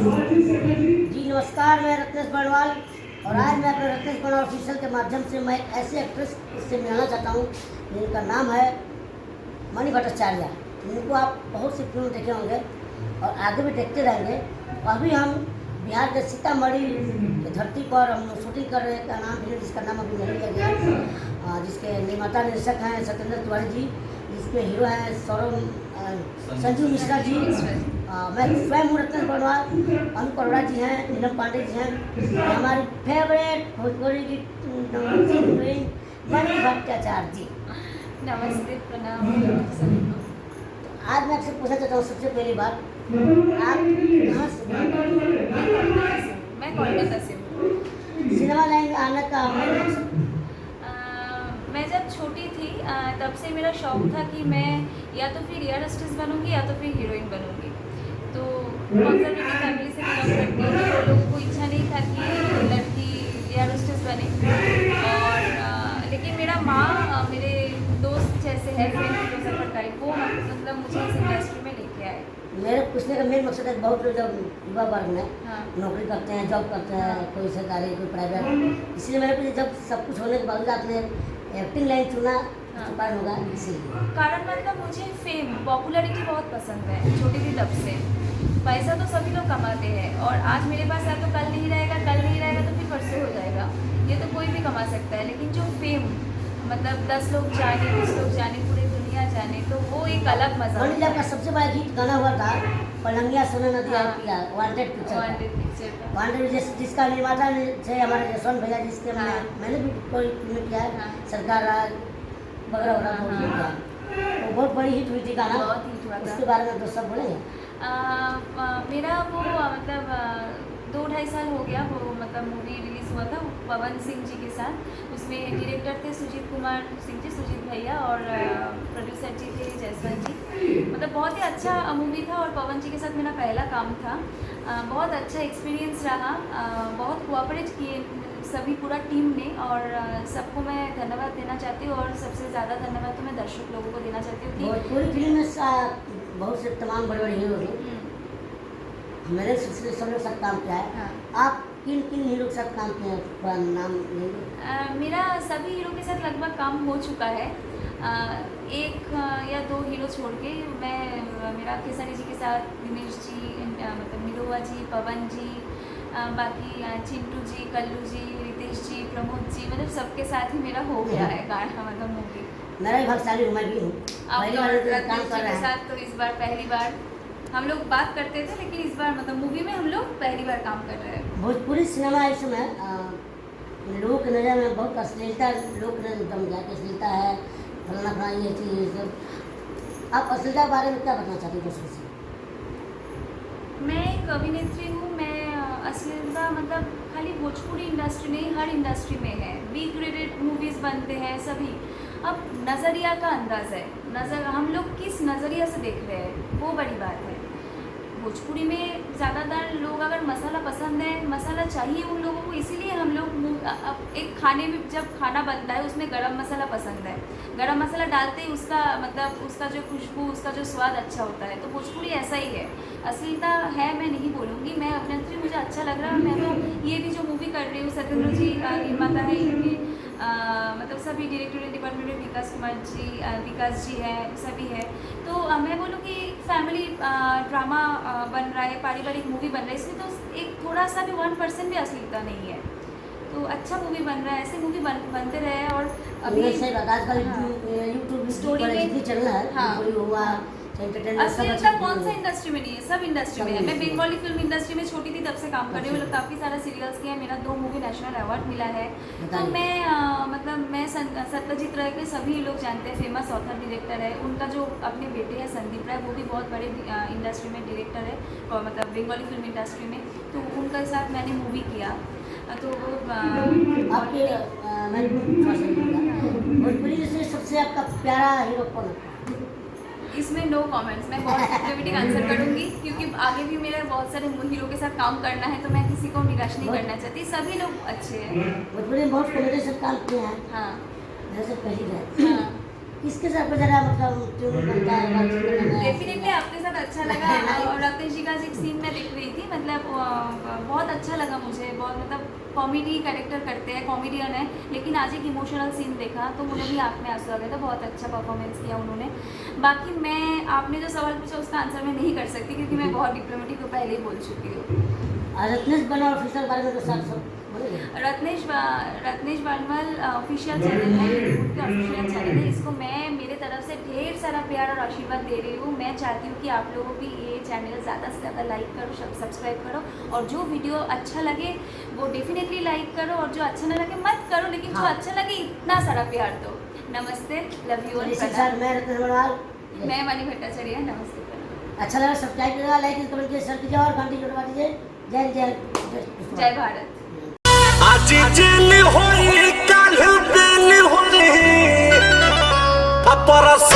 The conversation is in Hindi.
जी नमस्कार, मैं रत्नेश बर्णवाल और आज मैं अपने रत्नेश बर्णवाल ऑफिशियल के माध्यम से मैं एक ऐसे एक्ट्रेस से मिलाना चाहता हूँ जिनका नाम है मणि भट्टाचार्य। जिनको आप बहुत सी फिल्म देखे होंगे और आगे भी देखते रहेंगे। अभी हम बिहार के सीतामढ़ी की धरती पर हम शूटिंग कर रहे हैं का नाम फिल्म जिसका नाम अभी नहीं लिया गया, जिसके निर्माता निर्देशक हैं सत्येंद्र तिवारी जी, जिसके हीरो हैं सौरभ संजू मिश्रा जी, मैं स्वयं हूँ रत्नेश बर्णवाल, अनुप अरोड़ा जी हैं, नीलम पांडे जी हैं, हमारी फेवरेट भोजपुरी की हीरोइन मणि भट्टाचार्य जी। नमस्ते, प्रणाम सभी को। आज मैं आपसे पूछना चाहता हूँ सबसे पहली बात, आप कहाँ से मैं कोलकाता से हूँ। सिनेमा लाइन में आने का मेन मकसद? मैं जब छोटी थी तब से मेरा शौक था कि मैं या तो फिर एयर होस्टेस बनूंगी या तो फिर हीरोइन बनूंगी। तो कंजर्वेटिव फैमिली से बिलोंग करती हूँ, तो लोगों को इच्छा नहीं था कि लड़की एयर होस्टेस बने। और लेकिन मेरा माँ मेरे दोस्त जैसे है फ्रेंड फिलोसफर टाइप, वो मतलब मुझे इस इंडस्ट्री में लेके आए। मेरे पूछने का मेन मकसद है बहुत लोग जब युवा वर्ग में हाँ। नौकरी करते हैं, जॉब करते हैं, कोई सरकारी कोई प्राइवेट, इसलिए मैंने पूछा जब सब कुछ होने के बावजूद आपने एक्टिंग लाइन चुना, तो कारण होगा इसीलिए। कारण मतलब मुझे फेम पॉपुलैरिटी बहुत पसंद है छोटी थी तब से। पैसा तो सभी लोग कमाते हैं और आज मेरे पास है तो कल नहीं रहेगा, कल नहीं रहेगा तो फिर परसों हो जाएगा, ये तो कोई भी कमा सकता है। लेकिन जो फेम मतलब 10 लोग जाने, 20 लोग जाने, पूरी दुनिया जाने, तो वो एक अलग मजा मणि जी आपका सबसे बड़ा गीत गाना हुआ था पलंगिया सोना नदिया पिया, वांटेड पिक्चर पिक्चर का। वांटेड जिसका निर्माता थे हमारे जसवंत भैया, जिसके हाँ। मैंने भी कोई फिल्म किया है, हाँ। सरकार राज वगैरह वगैरह बहुत हाँ। किया, तो बहुत बड़ी हिट हुई थी गाना, बहुत हिट हुआ था। उसके बारे में तो सब बोलेंगे। मेरा वो मतलब 2-2.5 साल हो गया वो मतलब मूवी रिलीज़ हुआ था पवन सिंह जी के साथ। उसमें डायरेक्टर थे सुजीत कुमार सिंह जी, सुजीत भैया, और प्रोड्यूसर जी थे जयसवंत जी। मतलब बहुत ही अच्छा मूवी था और पवन जी के साथ मेरा पहला काम था। बहुत अच्छा एक्सपीरियंस रहा। बहुत कोऑपरेट किए सभी पूरा टीम ने, और सबको मैं धन्यवाद देना चाहती हूँ। और सबसे ज़्यादा धन्यवाद तो मैं दर्शक लोगों को देना चाहती हूँ कि पूरी फिल्म में बहुत से तमाम बड़े बड़े हीरो हैं, मेरे सिलसिले सब लोग साथ काम किया है। हाँ। आप किन किन हीरो के साथ काम किए हैं, थोड़ा नाम लेंगे? मेरा सभी हीरो के साथ लगभग काम हो चुका है। एक या 2 हीरो छोड़ के मैं मेरा खेसारी जी के साथ, दिनेश जी, मतलब निरोवा जी, पवन जी, बाकी चिंटू जी, कल्लू जी, रितेश जी, प्रमोद जी, मतलब सबके साथ ही मेरा हो गया है गाना मतलब मूवी। मेरा भी भाग्यशाली हूँ, मैं भी हूँ पहली बार काम कर के रहे हैं। साथ तो इस बार पहली बार हम लोग बात करते थे, लेकिन इस बार मतलब मूवी में हम लोग पहली बार काम कर रहे हैं। भोजपुरी सिनेमा इस समय लोगों की नज़र में बहुत अश्लीलता, लोग ने दम जाके अश्लीलता है, फलाना फलाना ये चीज़ ये सब। आप अश्लीलता के बारे में क्या बताना चाहती हैं दूसरे से? मैं एक अभिनेत्री हूँ। मैं अश्लीलता मतलब खाली भोजपुरी इंडस्ट्री नहीं, हर इंडस्ट्री में है। बी ग्रेडेड मूवीज़ बनते हैं सभी। अब नज़रिया का अंदाज़ है, हम लोग किस नज़रिया से देख रहे हैं, वो बड़ी बात है। भोजपुरी में ज़्यादातर लोग अगर मसाला पसंद है, मसाला चाहिए उन लोगों को, इसीलिए हम लोग अब एक खाने में जब खाना बनता है उसमें गरम मसाला पसंद है, गरम मसाला डालते ही उसका मतलब उसका जो खुशबू, उसका जो स्वाद अच्छा होता है। तो भोजपुरी ऐसा ही है। अश्लीलता है मैं नहीं बोलूँगी, मैं अभिनेत्री, मुझे अच्छा लग रहा है। मैं तो ये भी जो मूवी कर रही हूँ, सत्येंद्र जी निर्माता है इनके, मतलब सभी डायरेक्टोरियल डिपार्टमेंट में विकास कुमार जी, विकास जी है, सभी है। तो मैं बोलूँ कि फैमिली ड्रामा बन रहा है, पारिवारिक मूवी बन रहा है, इसमें तो एक थोड़ा सा भी 1% भी अश्लीलता नहीं है। तो अच्छा मूवी बन रहा है, ऐसे मूवी बनते रहे। और अभी आजकल हाँ। यूट्यूब स्टोरी में चल रहा है, हाँ। हुआ अश्लीलता कौन सा इंडस्ट्री में नहीं है, सब इंडस्ट्री में है। मैं बंगाली फिल्म इंडस्ट्री में छोटी थी तब से काम कर रही हूँ, मतलब काफ़ी सारा सीरियल्स किया, मेरा 2 मूवी नेशनल अवार्ड मिला है। तो मैं मतलब मैं सत्यजीत राय के सभी लोग जानते हैं, फेमस ऑथर डायरेक्टर है। उनका जो अपने बेटे हैं संदीप राय, वो भी बहुत बड़े इंडस्ट्री में डायरेक्टर है, और मतलब बंगाली फिल्म इंडस्ट्री में। तो उनके साथ मैंने मूवी किया। तो वो आपके भोजपुरी से सबसे आपका प्यारा हीरो कौन है? इसमें नो कमेंट्स, मैं बहुत सिस्टमेटिक आंसर करूँगी, क्योंकि आगे भी मेरे बहुत सारे हीरो के साथ काम करना है, तो मैं किसी को निराश नहीं करना चाहती। सभी लोग अच्छे हैं। भोजपुरी में बहुत कॉमेडी से काम किए हैं। हाँ जैसे पहली है हाँ, किसके साथ ज़रा मतलब ट्यून बनता है, डेफिनेटली आपके साथ अच्छा लगा। और रत्नेश जी का एक सीन मैं देख रही थी, मतलब बहुत अच्छा लगा मुझे, बहुत मतलब कॉमेडी कैरेक्टर करते हैं, कॉमेडियन है, लेकिन आज एक इमोशनल सीन देखा तो मुझे भी आँख में आंसू आ गए थे। बहुत अच्छा परफॉर्मेंस किया उन्होंने। बाकी मैं, आपने जो सवाल पूछा उसका आंसर मैं नहीं कर सकती क्योंकि मैं बहुत डिप्लोमेटिक को पहले ही बोल चुकी हूँ। रत्नेश बनवाल ऑफिशियल बारे में तो साथ सब बोलेंगे। रत्नेश बनवाल ऑफिशियल चैनल है, यूट्यूब का ऑफिशियल चैनल है। इसको मैं मेरे तरफ से ढेर सारा प्यार और आशीर्वाद दे रही हूँ। मैं चाहती हूँ कि आप लोगों भी ये चैनल ज़्यादा से ज़्यादा लाइक करो, सब्सक्राइब करो, और जो वीडियो अच्छा लगे वो डेफिनेटली लाइक करो, और जो अच्छा ना लगे मत करो, लेकिन जो अच्छा लगे इतना सारा प्यार दो। नमस्ते, लव यू। मैं रत्नेश बनवाल, मैं मणि भट्टाचार्य, नमस्ते। अच्छा लगा सब्सक्राइब करिएगा, लाइक कमेंट कीजिए, शेयर कीजिए और घंटी दबा दीजिए। जय जय जय भारत। आज जेल होई काल बेल होई अपरस